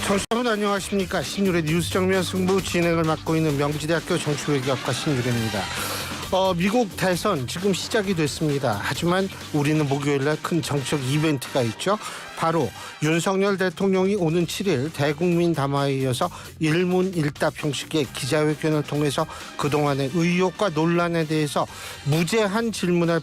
청취자분 안녕하십니까. 신유래 뉴스 정면 승부 진행을 맡고 있는 명지대학교 정치외교학과 신유래입니다. 미국 대선 지금 시작이 됐습니다. 하지만 우리는 목요일날 큰 정치적 이벤트가 있죠. 바로 윤석열 대통령이 오는 7일 대국민 담화에 이어서 일문일답 형식의 기자회견을 통해서 그동안의 의혹과 논란에 대해서 무제한 질문을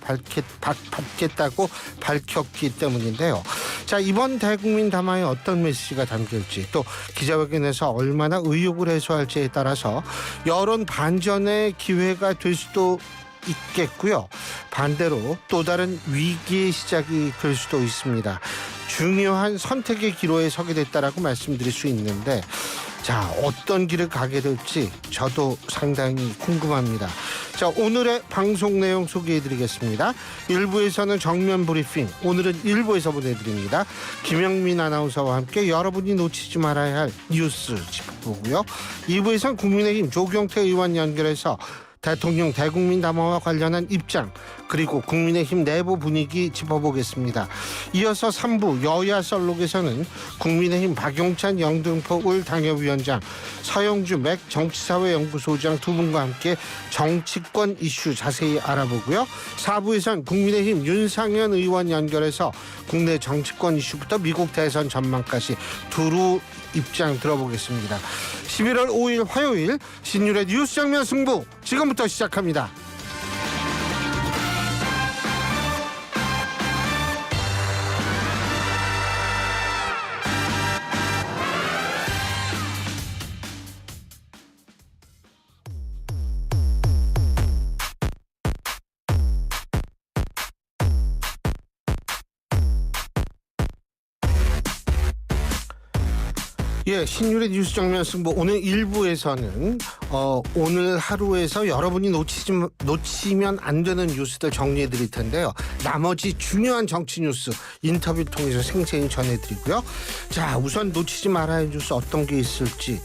받겠다고 밝혔기 때문인데요. 자, 이번 대국민 담화에 어떤 메시지가 담길지, 또 기자회견에서 얼마나 의혹을 해소할지에 따라서 여론 반전의 기회가 될 수도 있겠고요. 반대로 또 다른 위기의 시작이 될 수도 있습니다. 중요한 선택의 기로에 서게 됐다라고 말씀드릴 수 있는데, 자, 어떤 길을 가게 될지 저도 상당히 궁금합니다. 자, 오늘의 방송 내용 소개해드리겠습니다. 1부에서는 정면 브리핑, 오늘은 1부에서 보내드립니다. 김영민 아나운서와 함께 여러분이 놓치지 말아야 할 뉴스 짚어보고요. 2부에서는 국민의힘 조경태 의원 연결해서 대통령 대국민 담화와 관련한 입장, 그리고 국민의힘 내부 분위기 짚어보겠습니다. 이어서 3부 여야 썰록에서는 국민의힘 박용찬 영등포 울 당협위원장, 서영주 맥 정치사회연구소장 두 분과 함께 정치권 이슈 자세히 알아보고요. 4부에서는 국민의힘 윤상현 의원 연결해서 국내 정치권 이슈부터 미국 대선 전망까지 두루 입장 들어보겠습니다. 11월 5일 화요일 신유래 뉴스 정면 승부 지금부터 시작합니다. 예, 신유래 뉴스 정면 승부 오늘 1부에서는 오늘 하루에서 여러분이 놓치면 안 되는 뉴스들 정리해 드릴 텐데요. 나머지 중요한 정치 뉴스 인터뷰를 통해서 생생히 전해드리고요. 자, 우선 놓치지 말아야 할 뉴스 어떤 게 있을지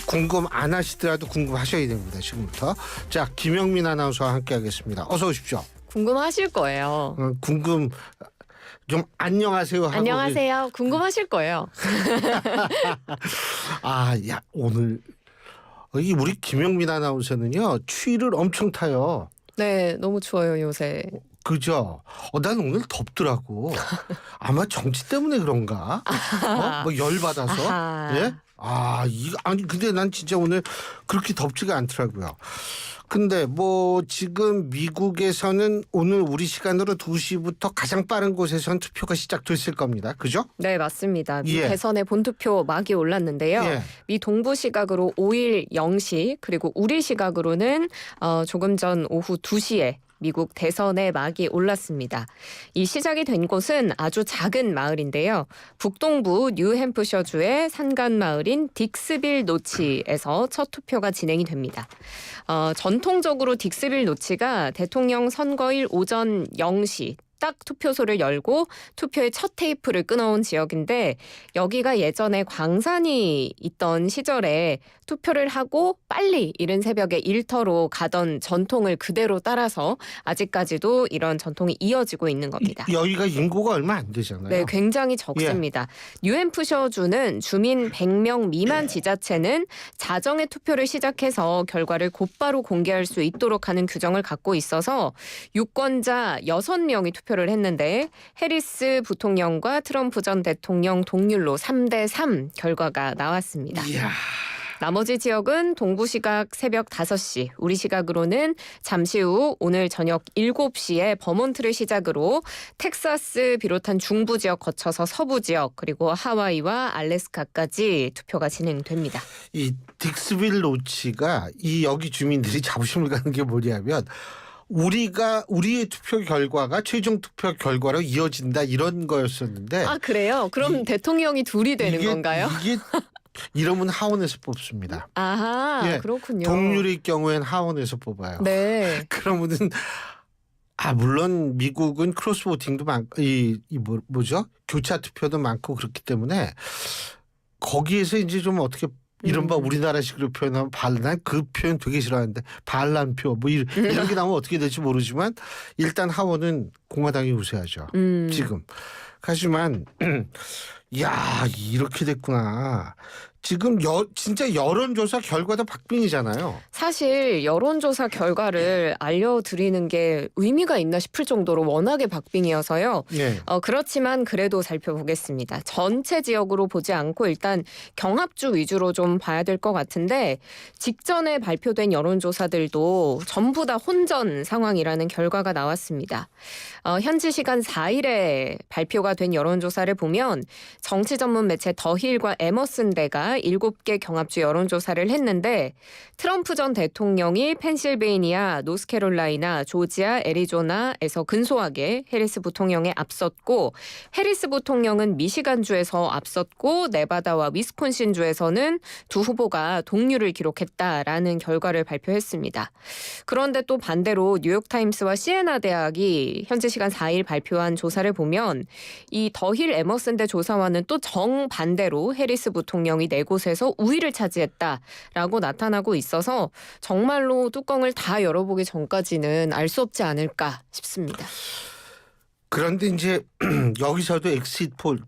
궁금 안 하시더라도 궁금하셔야 됩니다. 지금부터. 자, 김영민 아나운서와 함께 하겠습니다. 어서 오십시오. 궁금하실 거예요. 좀 안녕하세요 하고. 안녕하세요. 궁금하실 거예요. 야, 오늘 우리 김영민 아나운서는요 추위를 엄청 타요. 네, 너무 추워요 요새. 그죠? 난 오늘 덥더라고. 아마 정치 때문에 그런가? 뭐 열 받아서. 예? 아니 근데 난 진짜 오늘 그렇게 덥지가 않더라고요. 근데 뭐 지금 미국에서는 오늘 우리 시간으로 2시부터 가장 빠른 곳에선 투표가 시작됐을 겁니다. 그죠? 네, 맞습니다. 미 예. 대선의 본투표 막이 올랐는데요. 예. 미 동부 시각으로 5일 0시 그리고 우리 시각으로는 조금 전 오후 2시에 미국 대선의 막이 올랐습니다. 이 시작이 된 곳은 아주 작은 마을인데요. 북동부 뉴햄프셔주의 산간 마을인 딕스빌 노치에서 첫 투표가 진행이 됩니다. 전통적으로 딕스빌 노치가 대통령 선거일 오전 0시 딱 투표소를 열고 투표의 첫 테이프를 끊어온 지역인데, 여기가 예전에 광산이 있던 시절에 투표를 하고 빨리 이른 새벽에 일터로 가던 전통을 그대로 따라서 아직까지도 이런 전통이 이어지고 있는 겁니다. 여기가 인구가 얼마 안 되잖아요. 네, 굉장히 적습니다. 뉴햄프셔주는 주민 100명 미만 지자체는 자정에 투표를 시작해서 결과를 곧바로 공개할 수 있도록 하는 규정을 갖고 있어서 유권자 6명이 투표를 했는데 해리스 부통령과 트럼프 전 대통령 동률로 3대3 결과가 나왔습니다. 이야. 나머지 지역은 동부 시각 새벽 5시, 우리 시각으로는 잠시 후 오늘 저녁 7시에 버몬트를 시작으로 텍사스 비롯한 중부 지역 거쳐서 서부 지역 그리고 하와이와 알래스카까지 투표가 진행됩니다. 이 딕스빌 노치가 여기 주민들이 자부심을 갖는 게 뭐냐면, 우리의 투표 결과가 최종 투표 결과로 이어진다 이런 거였었는데. 아, 그래요? 그럼 대통령이 둘이 되는 건가요? 이게 이름은 하원에서 뽑습니다. 아하, 예, 그렇군요. 동률일 경우엔 하원에서 뽑아요. 네. 그러면은 물론 미국은 크로스 보팅도 많고 뭐죠? 교차 투표도 많고 그렇기 때문에 거기에서 이제 좀 어떻게 이른바 우리나라식으로 표현하면 난 그 표현 되게 싫어하는데 반란표 뭐 이런 게 나오면 어떻게 될지 모르지만 일단 하원은 공화당이 우세하죠. 지금. 하지만 야, 이렇게 됐구나. 지금 진짜 여론조사 결과도 박빙이잖아요. 사실 여론조사 결과를 알려드리는 게 의미가 있나 싶을 정도로 워낙에 박빙이어서요. 예. 그렇지만 그래도 살펴보겠습니다. 전체 지역으로 보지 않고 일단 경합주 위주로 좀 봐야 될 것 같은데 직전에 발표된 여론조사들도 전부 다 혼전 상황이라는 결과가 나왔습니다. 현지 시간 4일에 발표가 된 여론조사를 보면 정치 전문 매체 더힐과 에머슨 대가 7개 경합주 여론조사를 했는데 트럼프 전 대통령이 펜실베이니아, 노스캐롤라이나, 조지아, 애리조나에서 근소하게 해리스 부통령에 앞섰고 해리스 부통령은 미시간주에서 앞섰고 네바다와 위스콘신주에서는 두 후보가 동률을 기록했다라는 결과를 발표했습니다. 그런데 또 반대로 뉴욕타임스와 시에나 대학이 현지 시간 4일 발표한 조사를 보면 이 더힐 에머슨대 조사와는 또 정반대로 해리스 부통령이 4곳에서 우위를 차지했다라고 나타나고 있어서 정말로 뚜껑을 다 열어보기 전까지는 알 수 없지 않을까 싶습니다. 그런데 이제 여기서도 엑시트폴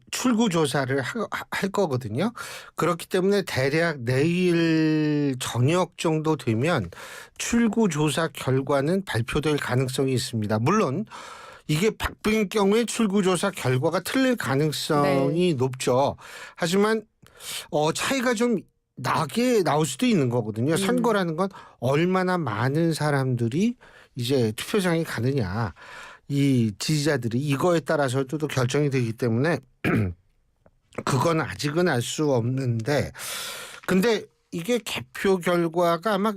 출구 조사를 할 거거든요. 그렇기 때문에 대략 내일 저녁 정도 되면 출구 조사 결과는 발표될 가능성이 있습니다. 물론 이게 박빙일 경우에 출구 조사 결과가 틀릴 가능성이 높죠. 하지만 차이가 좀 나게 나올 수도 있는 거거든요. 선거라는 건 얼마나 많은 사람들이 이제 투표장에 가느냐. 이 지지자들이 이거에 따라서도 또 결정이 되기 때문에 그건 아직은 알 수 없는데 근데 이게 개표 결과가 아마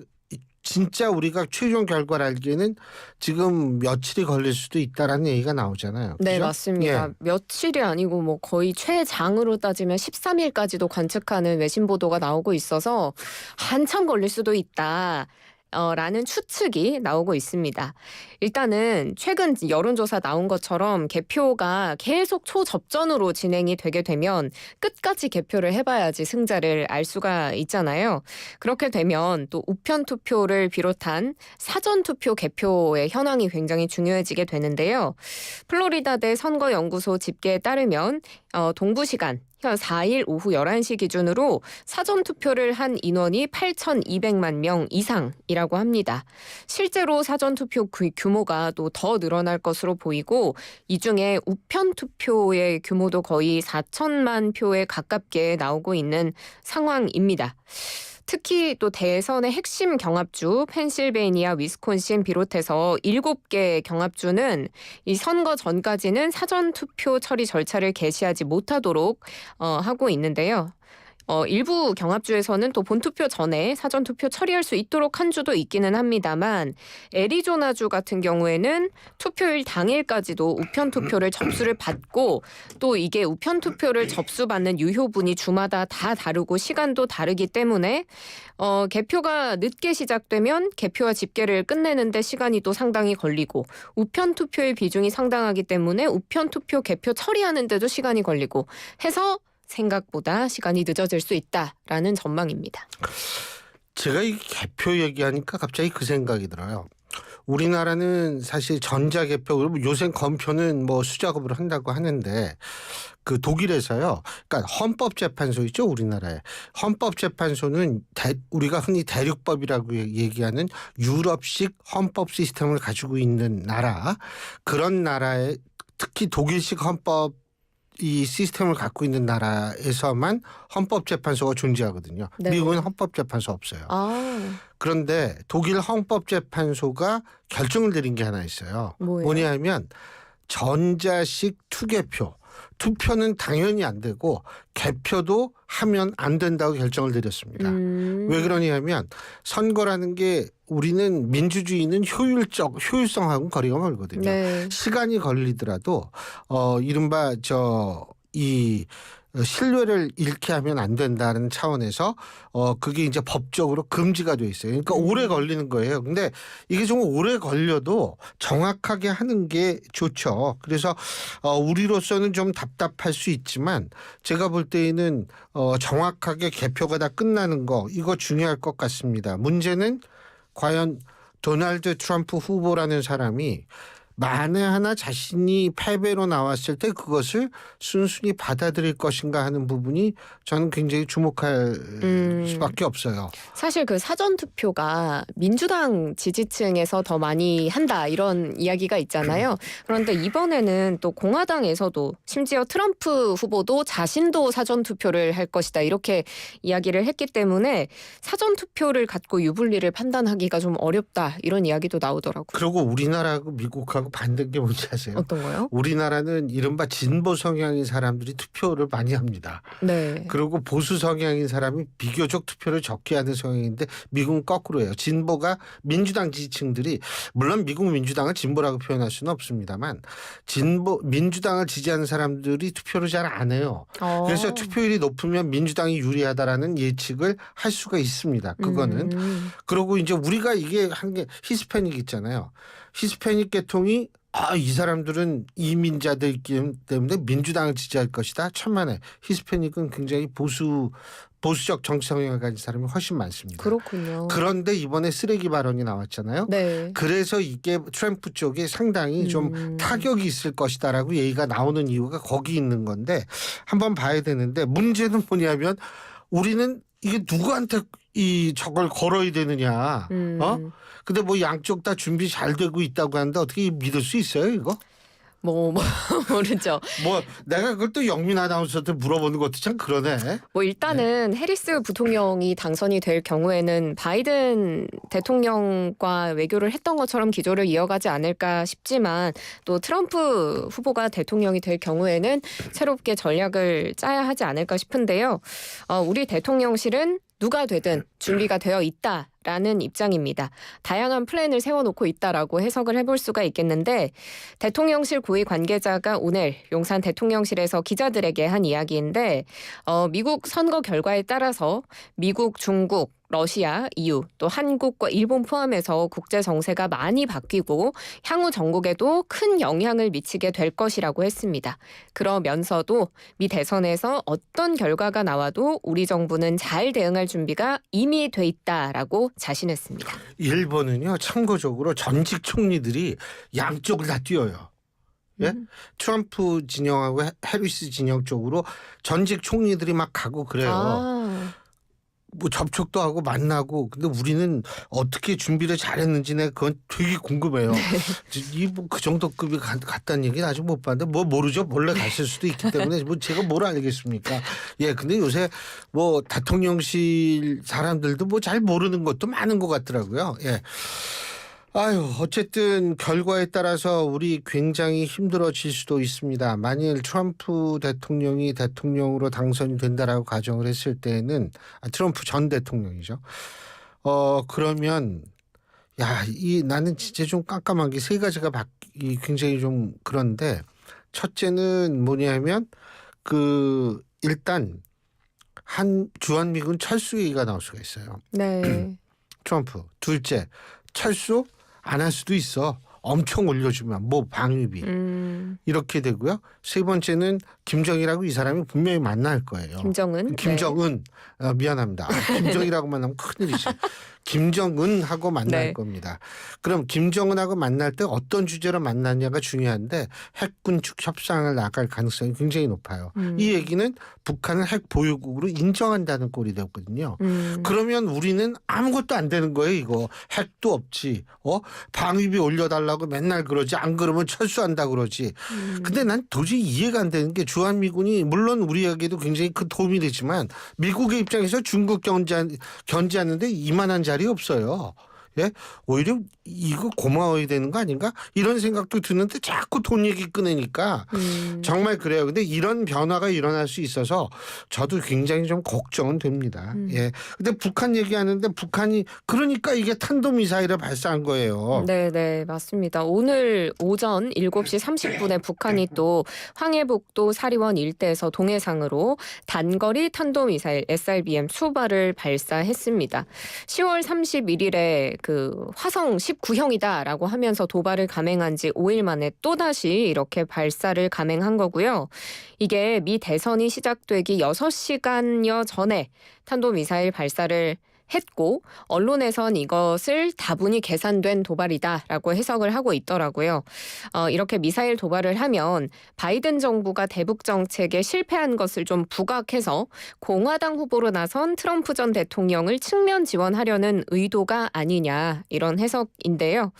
진짜 우리가 최종 결과를 알기에는 지금 며칠이 걸릴 수도 있다라는 얘기가 나오잖아요. 네, 그죠? 맞습니다. 예. 며칠이 아니고 뭐 거의 최장으로 따지면 13일까지도 관측하는 외신 보도가 나오고 있어서 한참 걸릴 수도 있다. 라는 추측이 나오고 있습니다. 일단은 최근 여론조사 나온 것처럼 개표가 계속 초접전으로 진행이 되게 되면 끝까지 개표를 해봐야지 승자를 알 수가 있잖아요. 그렇게 되면 또 우편 투표를 비롯한 사전 투표 개표의 현황이 굉장히 중요해지게 되는데요. 플로리다대 선거연구소 집계에 따르면 동부 시간 4일 오후 11시 기준으로 사전투표를 한 인원이 8,200만 명 이상이라고 합니다. 실제로 사전투표 규모가 또 더 늘어날 것으로 보이고 이 중에 우편투표의 규모도 거의 4천만 표에 가깝게 나오고 있는 상황입니다. 특히 또 대선의 핵심 경합주 펜실베이니아, 위스콘신 비롯해서 7개 경합주는 이 선거 전까지는 사전투표 처리 절차를 개시하지 못하도록 하고 있는데요. 일부 경합주에서는 또 본투표 전에 사전투표 처리할 수 있도록 한 주도 있기는 합니다만 애리조나주 같은 경우에는 투표일 당일까지도 우편투표를 접수를 받고 또 이게 우편투표를 접수받는 유효분이 주마다 다 다르고 시간도 다르기 때문에 개표가 늦게 시작되면 개표와 집계를 끝내는데 시간이 또 상당히 걸리고 우편투표의 비중이 상당하기 때문에 우편투표 개표 처리하는 데도 시간이 걸리고 해서 생각보다 시간이 늦어질 수 있다라는 전망입니다. 제가 이 개표 얘기하니까 갑자기 그 생각이 들어요. 우리나라는 사실 전자개표, 요새 검표는 뭐 수작업을 한다고 하는데 그 독일에서요. 그러니까 헌법재판소 있죠, 우리나라에. 헌법재판소는 우리가 흔히 대륙법이라고 얘기하는 유럽식 헌법 시스템을 가지고 있는 나라, 그런 나라에 특히 독일식 헌법 이 시스템을 갖고 있는 나라에서만 헌법재판소가 존재하거든요. 네. 미국은 헌법재판소 없어요. 그런데 독일 헌법재판소가 결정을 내린 게 하나 있어요. 뭐예요? 뭐냐면 전자식 투개표. 투표는 당연히 안 되고 개표도 하면 안 된다고 결정을 내렸습니다. 왜 그러냐면 선거라는 게 우리는 민주주의는 효율성하고는 거리가 멀거든요. 네. 시간이 걸리더라도 이른바 이 신뢰를 잃게 하면 안 된다는 차원에서 그게 이제 법적으로 금지가 돼 있어요. 그러니까 오래 걸리는 거예요. 근데 이게 좀 오래 걸려도 정확하게 하는 게 좋죠. 그래서 우리로서는 좀 답답할 수 있지만 제가 볼 때에는 정확하게 개표가 다 끝나는 거 이거 중요할 것 같습니다. 문제는 과연 도널드 트럼프 후보라는 사람이 만에 하나 자신이 패배로 나왔을 때 그것을 순순히 받아들일 것인가 하는 부분이 저는 굉장히 주목할 수밖에 없어요. 사실 그 사전 투표가 민주당 지지층에서 더 많이 한다 이런 이야기가 있잖아요. 그런데 이번에는 또 공화당에서도 심지어 트럼프 후보도 자신도 사전 투표를 할 것이다 이렇게 이야기를 했기 때문에 사전 투표를 갖고 유불리를 판단하기가 좀 어렵다 이런 이야기도 나오더라고요. 그리고 우리나라하고 미국하고 반대인 게 뭔지 아세요? 어떤 거요? 우리나라는 이른바 진보 성향인 사람들이 투표를 많이 합니다. 네. 그리고 보수 성향인 사람이 비교적 투표를 적게 하는 성향인데 미국은 거꾸로예요. 진보가 민주당 지지층들이 물론 미국 민주당을 진보라고 표현할 수는 없습니다만 민주당을 지지하는 사람들이 투표를 잘 안 해요. 그래서 투표율이 높으면 민주당이 유리하다라는 예측을 할 수가 있습니다. 그거는. 그리고 이제 우리가 이게 한 게 히스패닉 있잖아요. 히스패닉 계통이 이 사람들은 이민자들이기 때문에 민주당을 지지할 것이다. 천만에 히스패닉은 굉장히 보수적 정치 성향을 가진 사람이 훨씬 많습니다. 그렇군요. 그런데 이번에 쓰레기 발언이 나왔잖아요. 네. 그래서 이게 트럼프 쪽에 상당히 좀 타격이 있을 것이다라고 얘기가 나오는 이유가 거기 있는 건데 한번 봐야 되는데 문제는 뭐냐면 우리는 이게 누구한테 저걸 걸어야 되느냐. 근데 뭐 양쪽 다 준비 잘 되고 있다고 하는데 어떻게 믿을 수 있어요, 이거? 모르죠. 내가 그걸 또 영민 아나운서한테 물어보는 것도 참 그러네. 일단은 해리스 부통령이 당선이 될 경우에는 바이든 대통령과 외교를 했던 것처럼 기조를 이어가지 않을까 싶지만 또 트럼프 후보가 대통령이 될 경우에는 새롭게 전략을 짜야 하지 않을까 싶은데요. 우리 대통령실은 누가 되든 준비가 되어 있다라는 입장입니다. 다양한 플랜을 세워놓고 있다라고 해석을 해볼 수가 있겠는데 대통령실 고위 관계자가 오늘 용산 대통령실에서 기자들에게 한 이야기인데 미국 선거 결과에 따라서 미국, 중국, 러시아, EU, 또 한국과 일본 포함해서 국제 정세가 많이 바뀌고 향후 정국에도 큰 영향을 미치게 될 것이라고 했습니다. 그러면서도 미 대선에서 어떤 결과가 나와도 우리 정부는 잘 대응할 준비가 이미 돼 있다라고 자신했습니다. 일본은요, 참고적으로 전직 총리들이 양쪽을 다 뛰어요. 예? 트럼프 진영하고 해리스 진영 쪽으로 전직 총리들이 막 가고 그래요. 뭐 접촉도 하고 만나고. 근데 우리는 어떻게 준비를 잘했는지 내가 그건 되게 궁금해요. 그 정도 급이 갔다는 얘기는 아직 못 봤는데 뭐 모르죠. 몰래 갔을 수도 있기 때문에 뭐 제가 뭘 알겠습니까. 예, 근데 요새 뭐 대통령실 사람들도 뭐 잘 모르는 것도 많은 것 같더라고요. 예. 어쨌든 결과에 따라서 우리 굉장히 힘들어질 수도 있습니다. 만일 트럼프 대통령이 대통령으로 당선이 된다라고 가정을 했을 때는 트럼프 전 대통령이죠. 그러면 나는 진짜 좀 깜깜한 게 세 가지가 굉장히 좀 그런데 첫째는 뭐냐면 일단 주한미군 철수 얘기가 나올 수가 있어요. 네. 트럼프. 둘째, 철수 안 할 수도 있어. 엄청 올려주면 방위비 이렇게 되고요. 세 번째는 김정일하고 이 사람이 분명히 만날 거예요. 김정은. 미안합니다. 김정일하고 만나면 큰일이죠. 김정은하고 만날 겁니다. 그럼 김정은하고 만날 때 어떤 주제로 만났냐가 중요한데 핵 군축 협상을 나갈 가능성이 굉장히 높아요. 이 얘기는 북한을 핵 보유국으로 인정한다는 꼴이 되거든요. 그러면 우리는 아무것도 안 되는 거예요. 이거 핵도 없지. 방위비 올려달라고 맨날 그러지. 안 그러면 철수한다 그러지. 근데 난 도저히 이해가 안 되는 게 주한미군이 물론 우리에게도 굉장히 큰 도움이 되지만 미국의 입장에서 중국 견제하는데 이만한 자리 없어요. 예? 오히려 이거 고마워야 되는 거 아닌가? 이런 생각도 드는데 자꾸 돈 얘기 꺼내니까 정말 그래요. 근데 이런 변화가 일어날 수 있어서 저도 굉장히 좀 걱정은 됩니다. 예. 근데 북한 얘기하는데 북한이 그러니까 이게 탄도미사일을 발사한 거예요. 네, 맞습니다. 오늘 오전 7시 30분에 북한이 또 황해북도 사리원 일대에서 동해상으로 단거리 탄도미사일 SRBM 수발을 발사했습니다. 10월 31일에 화성 19형이다라고 하면서 도발을 감행한 지 5일 만에 또다시 이렇게 발사를 감행한 거고요. 이게 미 대선이 시작되기 6시간여 전에 탄도미사일 발사를 했고 언론에선 이것을 다분히 계산된 도발이다라고 해석을 하고 있더라고요. 이렇게 미사일 도발을 하면 바이든 정부가 대북 정책에 실패한 것을 좀 부각해서 공화당 후보로 나선 트럼프 전 대통령을 측면 지원하려는 의도가 아니냐 이런 해석인데요.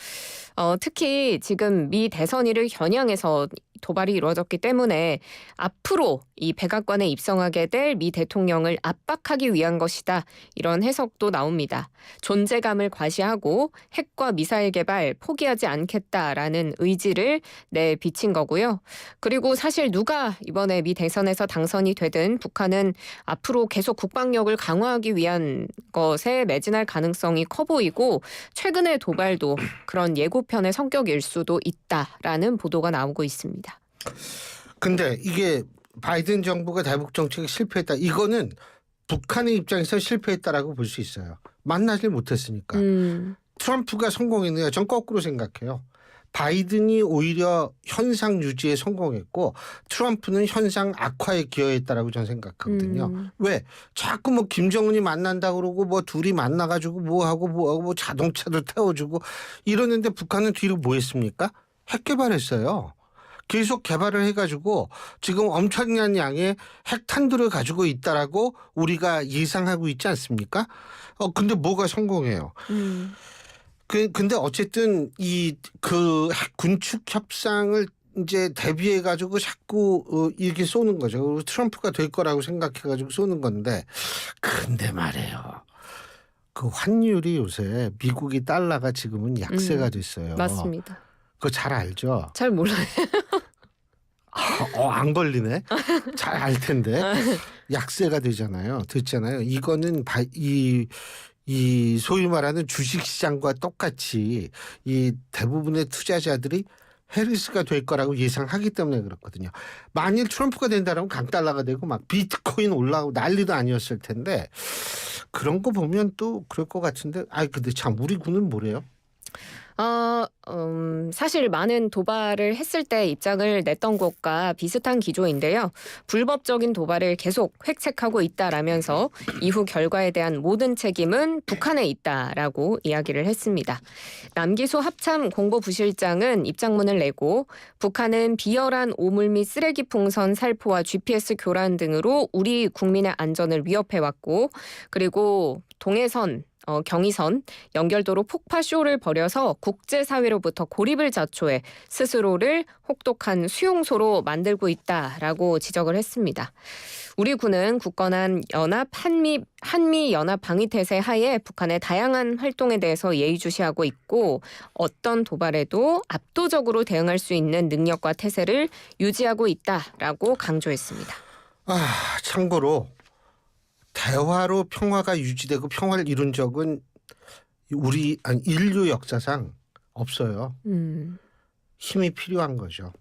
특히 지금 미 대선일을 겨냥해서 도발이 이루어졌기 때문에 앞으로 이 백악관에 입성하게 될 미 대통령을 압박하기 위한 것이다. 이런 해석도 나옵니다. 존재감을 과시하고 핵과 미사일 개발 포기하지 않겠다라는 의지를 내비친 거고요. 그리고 사실 누가 이번에 미 대선에서 당선이 되든 북한은 앞으로 계속 국방력을 강화하기 위한 것에 매진할 가능성이 커 보이고 최근의 도발도 그런 예고편의 성격일 수도 있다라는 보도가 나오고 있습니다. 근데 이게 바이든 정부가 대북 정책에 실패했다. 이거는 북한의 입장에서 실패했다라고 볼 수 있어요. 만나질 못했으니까. 트럼프가 성공했느냐? 전 거꾸로 생각해요. 바이든이 오히려 현상 유지에 성공했고 트럼프는 현상 악화에 기여했다라고 저는 생각하거든요. 왜? 자꾸 뭐 김정은이 만난다 그러고 뭐 둘이 만나가지고 뭐하고 뭐 자동차도 태워주고 이러는데 북한은 뒤로 뭐 했습니까? 핵 개발했어요. 계속 개발을 해가지고 지금 엄청난 양의 핵탄두를 가지고 있다라고 우리가 예상하고 있지 않습니까? 근데 뭐가 성공해요? 근데 어쨌든 그 핵 군축 협상을 이제 대비해 가지고 자꾸 이렇게 쏘는 거죠. 그리고 트럼프가 될 거라고 생각해 가지고 쏘는 건데, 근데 말이에요. 그 환율이 요새 미국이 달러가 지금은 약세가 됐어요. 맞습니다. 그거 잘 알죠? 잘 몰라요. 안 걸리네. 잘 알 텐데. 약세가 되잖아요. 됐잖아요. 이거는 이 소위 말하는 주식시장과 똑같이 이 대부분의 투자자들이 해리스가 될 거라고 예상하기 때문에 그렇거든요. 만일 트럼프가 된다면 강달러가 되고 막 비트코인 올라오고 난리도 아니었을 텐데 그런 거 보면 또 그럴 것 같은데 근데 참 우리 군은 뭐래요? 사실 많은 도발을 했을 때 입장을 냈던 것과 비슷한 기조인데요. 불법적인 도발을 계속 획책하고 있다라면서 이후 결과에 대한 모든 책임은 북한에 있다라고 이야기를 했습니다. 남기소 합참 공보부실장은 입장문을 내고 북한은 비열한 오물 및 쓰레기 풍선 살포와 GPS 교란 등으로 우리 국민의 안전을 위협해왔고 그리고 동해선 경의선 연결도로 폭파쇼를 벌여서 국제사회로부터 고립을 자초해 스스로를 혹독한 수용소로 만들고 있다라고 지적을 했습니다. 우리 군은 굳건한 한미 연합 방위태세 하에 북한의 다양한 활동에 대해서 예의주시하고 있고 어떤 도발에도 압도적으로 대응할 수 있는 능력과 태세를 유지하고 있다라고 강조했습니다. 참고로 대화로 평화가 유지되고 평화를 이룬 적은 인류 역사상 없어요. 힘이 필요한 거죠.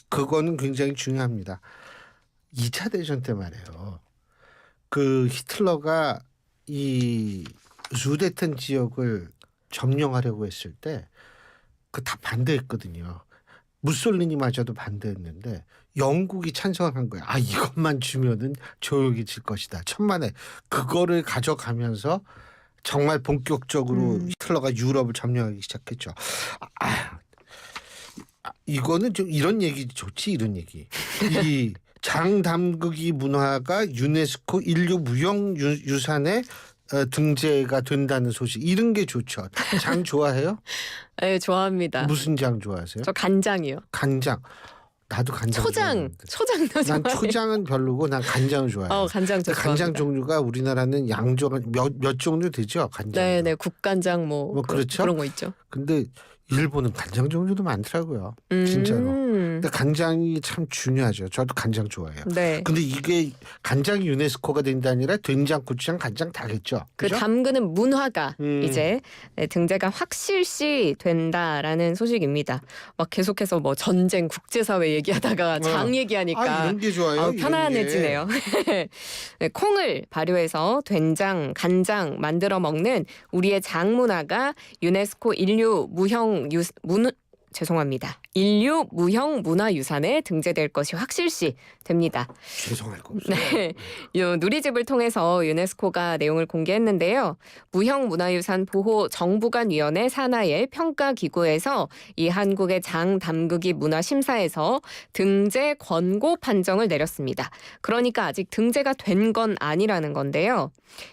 그거는 굉장히 중요합니다. 2차 대전 때 말이에요. 그 히틀러가 이 수데텐 지역을 점령하려고 했을 때 그 다 반대했거든요. 무솔리니마저도 반대했는데 영국이 찬성한 거예요. 이것만 주면은 조용해질 것이다. 천만에 그거를 가져가면서 정말 본격적으로 히틀러가 유럽을 점령하기 시작했죠. 이거는 좀 이런 얘기 좋지 이런 얘기. 이 장담극이 문화가 유네스코 인류 무형 유산에 등재가 된다는 소식 이런 게 좋죠. 장 좋아해요? 네, 좋아합니다. 무슨 장 좋아하세요? 저 간장이요. 간장. 나도 간장. 초장도 난 좋아해요. 초장은 별로고 난 간장을 좋아해요. 간장 좋아합니다. 간장 종류가 우리나라는 양조가 몇 종류 되죠? 간장. 네네 국간장 뭐 그렇죠? 그런 거 있죠. 근데 일본은 간장 종류도 많더라고요. 진짜로. 근데 간장이 참 중요하죠. 저도 간장 좋아해요. 네. 근데 이게 간장이 유네스코가 된 게 아니라 된장, 고추장, 간장 다겠죠. 그 그죠? 담그는 문화가 이제 등재가 확실시 된다라는 소식입니다. 막 계속해서 뭐 전쟁, 국제사회 얘기하다가 장 얘기하니까 이런 게 좋아요. 편안해지네요. 네, 콩을 발효해서 된장, 간장 만들어 먹는 우리의 장 문화가 유네스코 인류 무형 죄송합니다. 인류 무형문화유산에 등재될 것이 확실시 됩니다. 죄송할 거 없어요. 네, 요 누리집을 통해서 유네스코가 내용을 공개했는데요. 무형문화유산 보호 정부간위원회 산하의 평가기구에서 이 한국의 장담극이 문화심사에서 등재 권고 판정을 내렸습니다. 그러니까 아직 등재가 된 건 아니라는 건데요.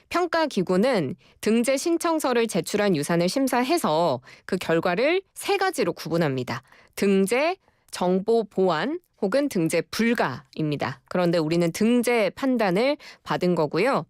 평가기구는 등재 신청서를 제출한 유산을 심사해서 그 결과를 세 가지로 구분합니다. 등재, 정보 보완, 혹은 등재 불가입니다. 그런데 우리는 등재 판단을 받은 거고요.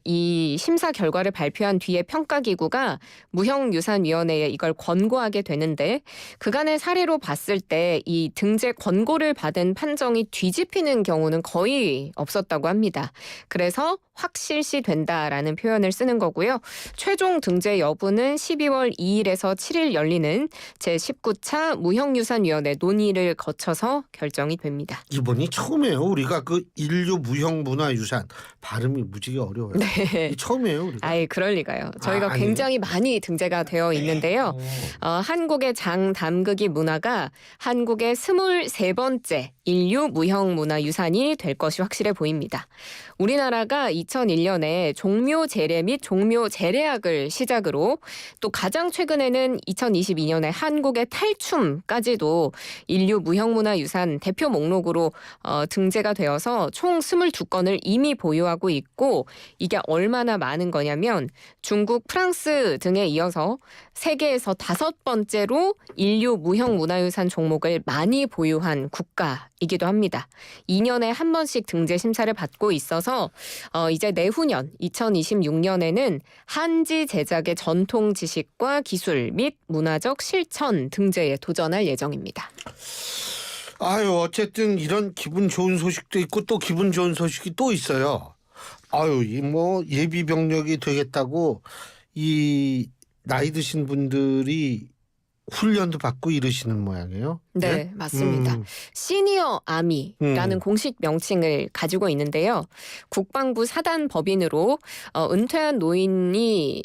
이 심사 결과를 발표한 뒤에 평가기구가 무형유산위원회에 이걸 권고하게 되는데 그간의 사례로 봤을 때 이 등재 권고를 받은 판정이 뒤집히는 경우는 거의 없었다고 합니다. 그래서 확실시 된다라는 표현을 쓰는 거고요. 최종 등재 여부는 12월 2일에서 7일 열리는 제19차 무형유산위원회 논의를 거쳐서 결정이 됩니다. 이번이 처음이에요. 우리가 그 인류 무형문화유산 발음이 무지개 어려워요. 네. 이 처음이에요. 우리가. 아예 그럴 리가요. 저희가 아니에요? 굉장히 많이 등재가 되어 있는데요. 한국의 장담극이 문화가 한국의 23번째 인류 무형문화유산이 될 것이 확실해 보입니다. 우리나라가 2001년에 종묘제례 및 종묘제례학을 시작으로 또 가장 최근에는 2022년에 한국의 탈춤까지도 인류 무형문화유산 대표 목록으로 등재가 되어서 총 22건을 이미 보유하고 있고 이게 얼마나 많은 거냐면 중국, 프랑스 등에 이어서 세계에서 5번째로 인류 무형문화유산 종목을 많이 보유한 국가이기도 합니다. 2년에 한 번씩 등재 심사를 받고 있어서 이제 내후년 2026년에는 한지 제작의 전통 지식과 기술 및 문화적 실천 등재에 도전할 예정입니다. 아유, 어쨌든 이런 기분 좋은 소식도 있고 또 기분 좋은 소식이 또 있어요. 아유, 이 뭐 예비 병력이 되겠다고 이 나이 드신 분들이 훈련도 받고 이러시는 모양이에요. 네, 맞습니다. 시니어 아미라는 공식 명칭을 가지고 있는데요. 국방부 사단 법인으로 은퇴한 노인이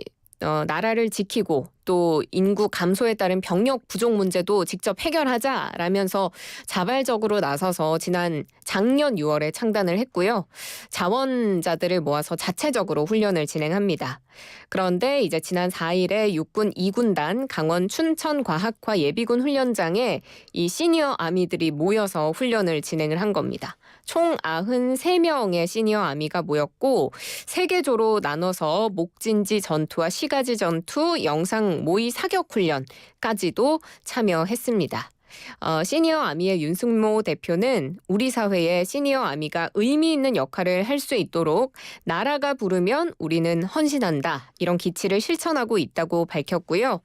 나라를 지키고 또 인구 감소에 따른 병력 부족 문제도 직접 해결하자라면서 자발적으로 나서서 지난 작년 6월에 창단을 했고요. 자원자들을 모아서 자체적으로 훈련을 진행합니다. 그런데 이제 지난 4일에 육군 2군단 강원 춘천과학화 예비군 훈련장에 이 시니어 아미들이 모여서 훈련을 진행을 한 겁니다. 총 93명의 시니어 아미가 모였고 3개조로 나눠서 목진지 전투와 시가지 전투, 영상 모의 사격 훈련까지도 참여했습니다. 시니어 아미의 윤승모 대표는 우리 사회에 시니어 아미가 의미 있는 역할을 할 수 있도록 나라가 부르면 우리는 헌신한다. 이런 기치를 실천하고 있다고 밝혔고요.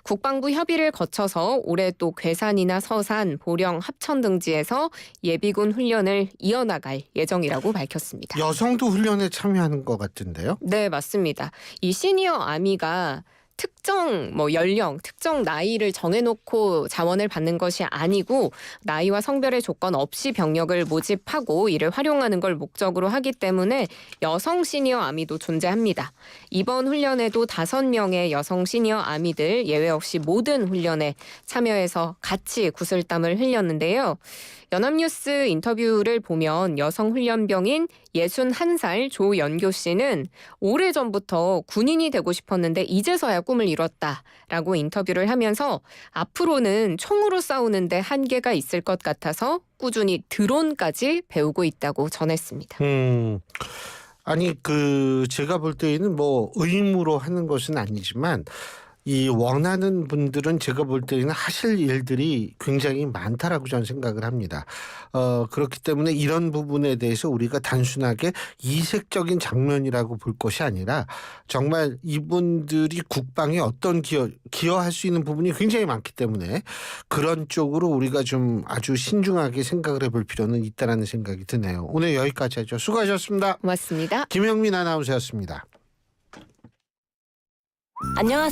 국방부 협의를 거쳐서 올해 또 괴산이나 서산, 보령, 합천 등지에서 예비군 훈련을 이어나갈 예정이라고 밝혔습니다. 여성도 훈련에 참여하는 것 같은데요? 네, 맞습니다. 이 시니어 아미가 특정 연령, 특정 나이를 정해놓고 자원을 받는 것이 아니고 나이와 성별의 조건 없이 병력을 모집하고 이를 활용하는 걸 목적으로 하기 때문에 여성 시니어 아미도 존재합니다. 이번 훈련에도 5명의 여성 시니어 아미들 예외 없이 모든 훈련에 참여해서 같이 구슬땀을 흘렸는데요. 연합뉴스 인터뷰를 보면 여성 훈련병인 61살 조연교 씨는 오래전부터 군인이 되고 싶었는데 이제서야 꿈을 이뤘다라고 인터뷰를 하면서 앞으로는 총으로 싸우는데 한계가 있을 것 같아서 꾸준히 드론까지 배우고 있다고 전했습니다. 아니 제가 볼 때에는 뭐 의무로 하는 것은 아니지만 이 원하는 분들은 제가 볼 때는 하실 일들이 굉장히 많다라고 저는 생각을 합니다. 그렇기 때문에 이런 부분에 대해서 우리가 단순하게 이색적인 장면이라고 볼 것이 아니라 정말 이분들이 국방에 어떤 기여할 수 있는 부분이 굉장히 많기 때문에 그런 쪽으로 우리가 좀 아주 신중하게 생각을 해볼 필요는 있다라는 생각이 드네요. 오늘 여기까지 하죠. 수고하셨습니다. 고맙습니다. 김영민 아나운서였습니다. 안녕하세요.